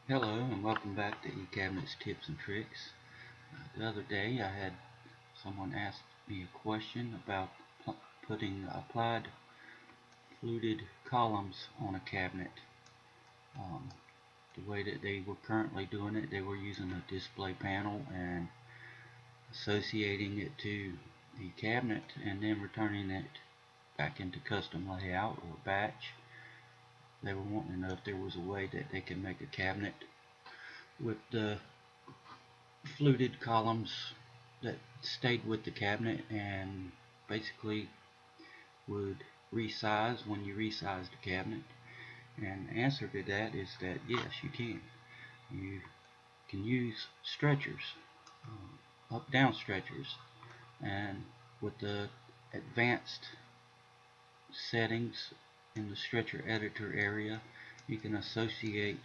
Hello and welcome back to eCabinets Tips and Tricks. The other day I had someone ask me a question about putting applied fluted columns on a cabinet. Um, the way that they were currently doing it, they were using a display panel and associating it to the cabinet and then returning it back into custom layout or batch. They were wanting to know if there was a way that they could make a cabinet with the fluted columns that stayed with the cabinet and basically would resize when you resize the cabinet. And the answer to that is that yes, you can. You can use stretchers, up down stretchers, and with the advanced settings in the stretcher editor area, you can associate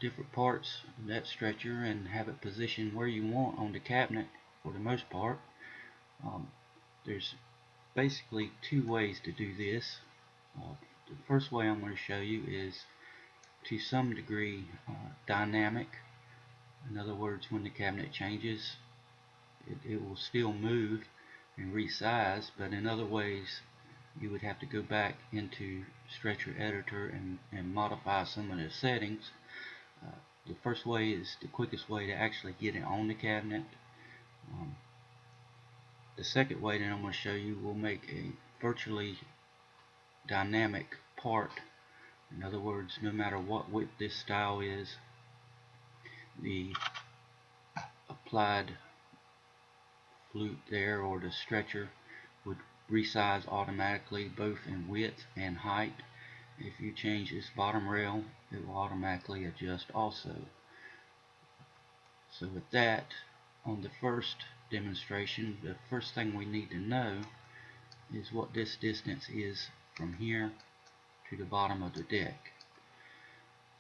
different parts of that stretcher and have it positioned where you want on the cabinet for the most part. Um, there's basically two ways to do this. The first way I'm going to show you is to some degree dynamic. In other words, when the cabinet changes, it will still move and resize, but in other ways you would have to go back into stretcher editor and modify some of the settings. Uh, the first way is the quickest way to actually get it on the cabinet. Um, the second way that I'm going to show you will make a virtually dynamic part. In other words, no matter what width this style is, the applied flute there or the stretcher would resize automatically both in width and height. If you change this bottom rail, it will automatically adjust also. So with that, on the first demonstration, the first thing we need to know is what this distance is from here to the bottom of the deck.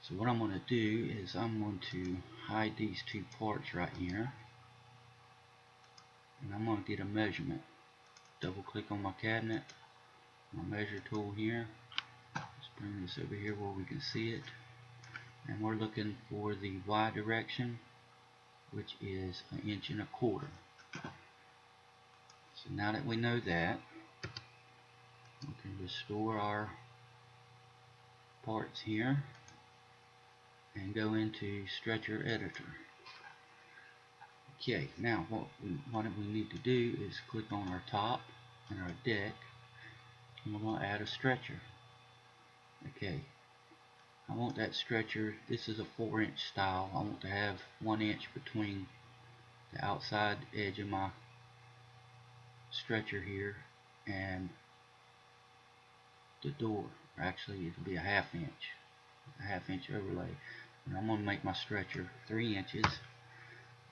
So what I'm going to do is I'm going to hide these two parts right here, and I'm going to get a measurement. Double click on my cabinet, my measure tool here. Let's bring this over here where we can see it, and we're looking for the Y direction, which is 1.25 inches. So now that we know that, we can restore our parts here and go into stretcher editor. Okay, now what we need to do is click on our top and our deck, and we're going to add a stretcher. Okay, I want that stretcher, this is a 4-inch style, I want to have 1 inch between the outside edge of my stretcher here and the door. Actually, it'll be a half inch overlay. And I'm going to make my stretcher 3 inches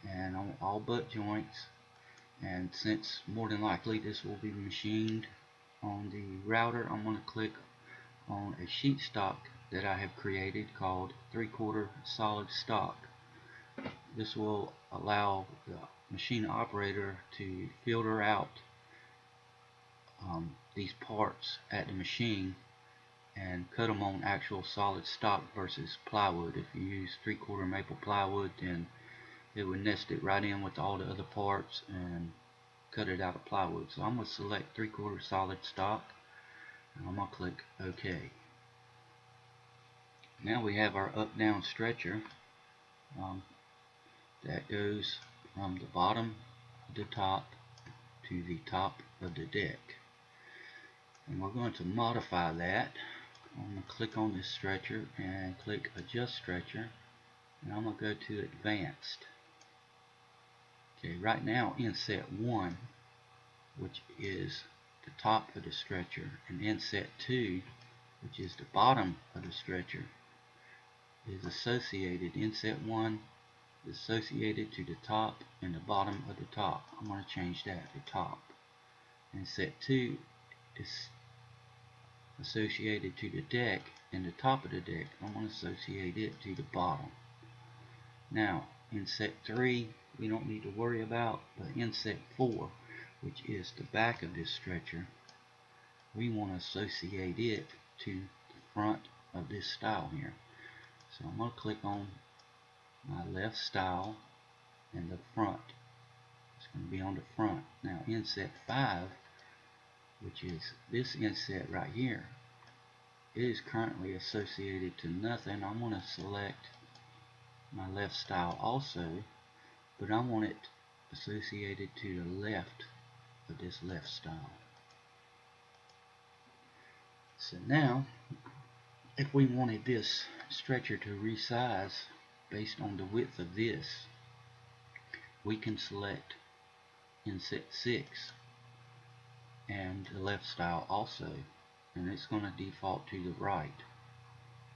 and on all butt joints, and since more than likely this will be machined on the router, I'm going to click on a sheet stock that I have created called 3/4 solid stock. This will allow the machine operator to filter out these parts at the machine and cut them on actual solid stock versus plywood. If you use 3/4 maple plywood, then it would nest it right in with all the other parts and cut it out of plywood. So I'm going to select 3/4 solid stock, and I'm going to click OK. Now we have our up-down stretcher that goes from the bottom of the top to the top of the deck. And we're going to modify that. I'm going to click on this stretcher and click Adjust Stretcher, and I'm going to go to Advanced. Okay, right now inset 1, which is the top of the stretcher, and inset 2, which is the bottom of the stretcher, is associated. Inset 1 is associated to the top and the bottom of the top. I'm going to change that to top. Inset 2 is associated to the deck and the top of the deck. I'm going to associate it to the bottom. Now, inset 3 we don't need to worry about, but inset 4, which is the back of this stretcher, we want to associate it to the front of this style here. So I'm going to click on my left style and the front. It's going to be on the front. Now inset 5, which is this inset right here, it is currently associated to nothing. I'm going to select my left style also, but I want it associated to the left of this left style. So now, if we wanted this stretcher to resize based on the width of this, we can select inset 6 and the left style also, and it's going to default to the right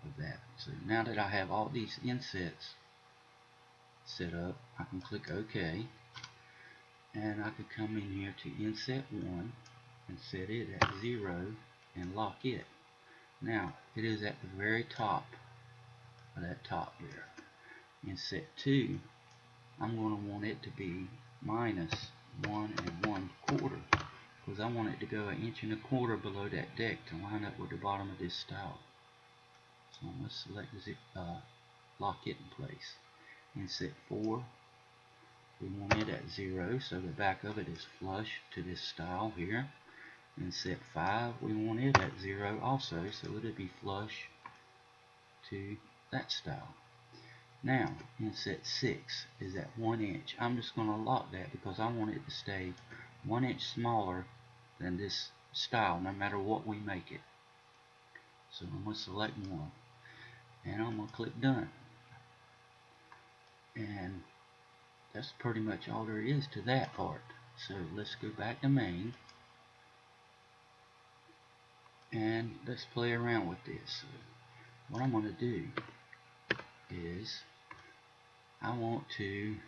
of that. So now that I have all these insets set up, I can click OK, and I could come in here to inset 1 and set it at 0 and lock it. Now it is at the very top of that top there. Inset 2, I'm going to want it to be -1 1/4, because I want it to go 1.25 inches below that deck to line up with the bottom of this style. So I'm going to select lock it in place. Inset 4, we want it at 0, so the back of it is flush to this style here. Inset 5, we want it at 0 also, so it'll be flush to that style. Now inset 6 is at 1 inch. I'm just going to lock that because I want it to stay 1 inch smaller than this style no matter what we make it. So I'm going to select 1 and I'm going to click done. And that's pretty much all there is to that part. So let's go back to main and let's play around with this. So what I'm going to do is I want to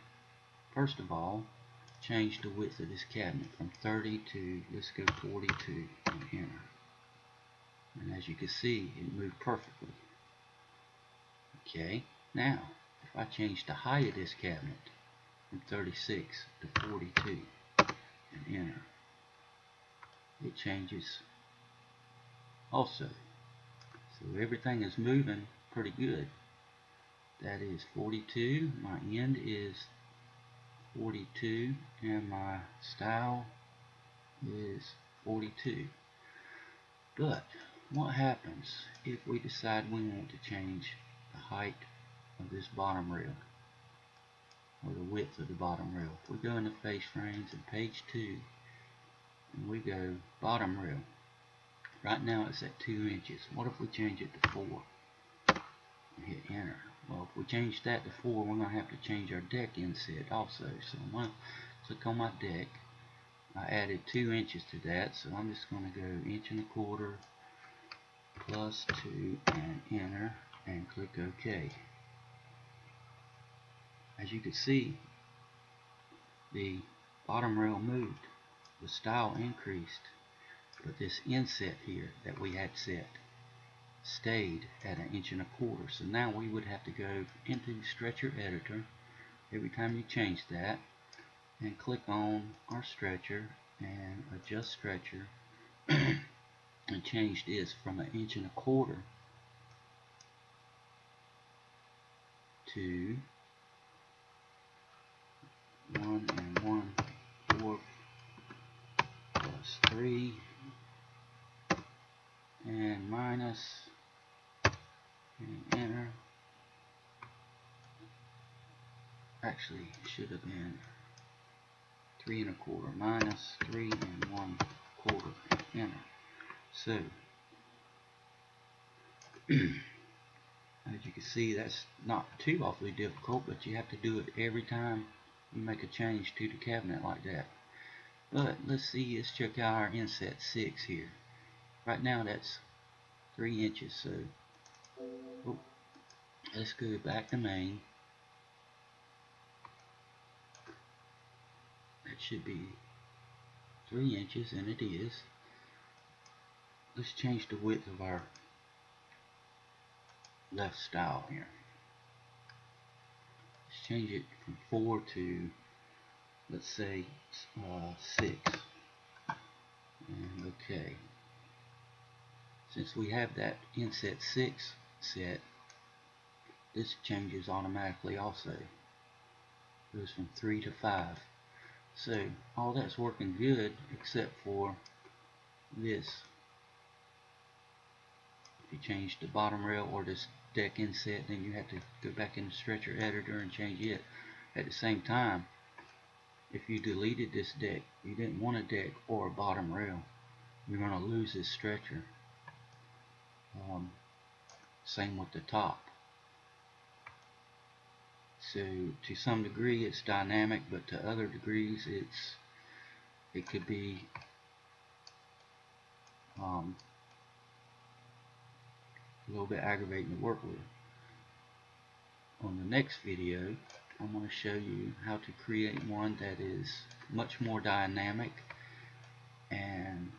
first of all change the width of this cabinet from 30 to, let's go 42 and enter. And as you can see, it moved perfectly. Okay, now if I change the height of this cabinet from 36 to 42 and enter, it changes also. So everything is moving pretty good. That is 42, my end is 42, and my style is 42. But what happens if we decide we want to change the height of this bottom rail, or the width of the bottom rail? If we go into face frames and page 2 and we go bottom rail, right now it's at 2 inches. What if we change it to 4 and hit enter? Well, if we change that to 4, we're going to have to change our deck inset also. So I'm going to click on my deck. I added 2 inches to that, so I'm just going to go 1.25 inches plus 2 and enter and click OK. As you can see, the bottom rail moved, the style increased, but this inset here that we had set stayed at 1.25 inches. So now we would have to go into stretcher editor every time you change that and click on our stretcher and adjust stretcher and change this from 1.25 inches to 1 1/4 plus 3 and minus and enter. Actually, it should have been 3 1/4 minus 3 1/4 and enter. So as you can see, that's not too awfully difficult, but you have to do it every time you make a change to the cabinet like that. But let's check out our inset 6 here. Right now that's 3 inches, so let's go back to main. That should be 3 inches, and it is. Let's change the width of our left style here. Let's change it from 4 to, let's say, 6. And okay. Since we have that inset 6 set, this changes automatically also. Goes from 3 to 5. So all that's working good except for this. If you change the bottom rail or this deck inset, then you have to go back in the stretcher editor and change it. At the same time, if you deleted this deck, you didn't want a deck or a bottom rail, you're going to lose this stretcher. Same with the top. So to some degree it's dynamic, but to other degrees it could be a little bit aggravating to work with. On the next video, I'm going to show you how to create one that is much more dynamic, and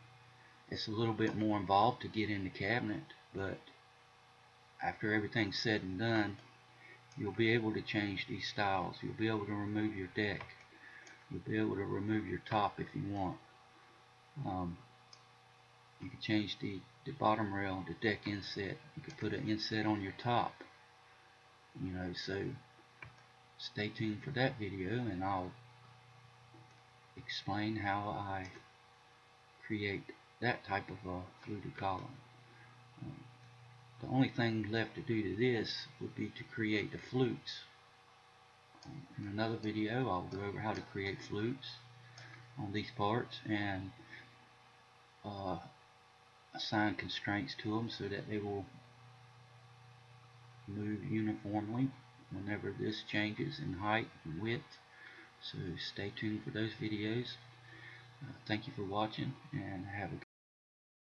it's a little bit more involved to get in the cabinet, but after everything's said and done, you'll be able to change these styles. You'll be able to remove your deck. You'll be able to remove your top if you want. You can change the bottom rail, the deck inset. You can put an inset on your top. So stay tuned for that video, and I'll explain how I create that type of a fluted column. The only thing left to do to this would be to create the flutes. In another video, I'll go over how to create flutes on these parts and assign constraints to them so that they will move uniformly whenever this changes in height and width. So stay tuned for those videos. Thank you for watching, and have a